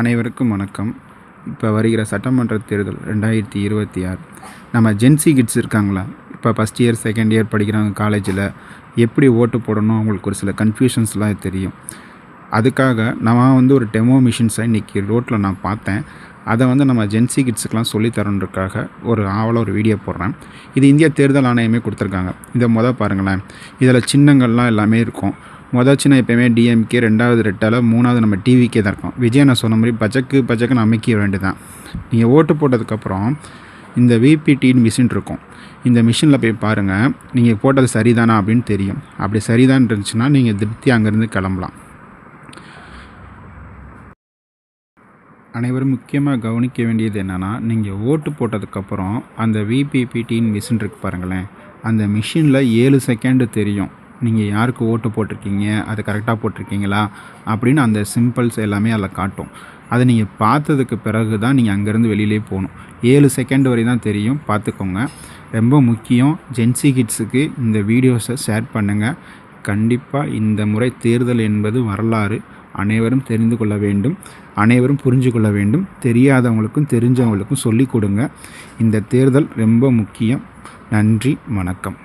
அனைவருக்கும் வணக்கம். இப்போ வருகிற சட்டமன்ற தேர்தல் 2026. நம்ம ஜென்சி கிட்ஸ் இருக்காங்களா, இப்போ ஃபஸ்ட் இயர் செகண்ட் இயர் படிக்கிறாங்க காலேஜில், எப்படி ஓட்டு போடணும் அவங்களுக்கு ஒரு சில கன்ஃபியூஷன்ஸ்லாம் தெரியும். அதுக்காக நான் ஒரு டெமோ மிஷின்ஸை இன்றைக்கி ரோட்டில் நான் பார்த்தேன். அதை நம்ம ஜென்சி கிட்ஸுக்கெலாம் சொல்லித்தரன்றதுக்காக ஒரு வீடியோ போடுறேன். இது இந்திய தேர்தல் ஆணையமே கொடுத்துருக்காங்க. இதை பாருங்களேன். இதில் சின்னங்கள்லாம் எல்லாமே இருக்கும். சின்ன எப்போயுமே டிஎம்கே, 2வது ரெட்டால், 3வது நம்ம டிவிக்கே தான் இருக்கும். விஜய் நான் சொன்ன மாதிரி பச்சக்குன்னு அமைக்க வேண்டியதான். நீங்கள் ஓட்டு போட்டதுக்கப்புறம் இந்த விபிடின்னு மிஷின் இருக்கும். இந்த மிஷினில் போய் பாருங்கள், நீங்கள் போட்டது சரிதானா அப்படின்னு தெரியும். அப்படி சரிதான் இருந்துச்சுன்னா நீங்கள் திருப்தி அங்கேருந்து கிளம்பலாம். அனைவரும் முக்கியமாக கவனிக்க வேண்டியது என்னென்னா, நீங்கள் ஓட்டு போட்டதுக்கப்புறம் அந்த விபிபிடின்னு மிஷின் இருக்குது பாருங்களேன். அந்த மிஷினில் 7 செகண்டு தெரியும் நீங்கள் யாருக்கு ஓட்டு போட்டிருக்கீங்க, அது கரெக்டாக போட்டிருக்கீங்களா அப்படின்னு அந்த சிம்பிள்ஸ் எல்லாமே அதில் காட்டும். அதை நீங்கள் பார்த்ததுக்கு பிறகு தான் நீங்கள் அங்கேருந்து வெளியிலே போகணும். 7 செகண்ட் வரை தான் தெரியும், பார்த்துக்கோங்க. ரொம்ப முக்கியம். ஜென்சி கிட்ஸுக்கு இந்த வீடியோஸை ஷேர் பண்ணுங்கள். கண்டிப்பாக இந்த முறை தேர்தல் என்பது வரலாறு. அனைவரும் தெரிந்து கொள்ள வேண்டும், அனைவரும் புரிஞ்சு கொள்ள வேண்டும். தெரியாதவங்களுக்கும் தெரிஞ்சவங்களுக்கும் சொல்லிக் கொடுங்க. இந்த தேர்தல் ரொம்ப முக்கியம். நன்றி, வணக்கம்.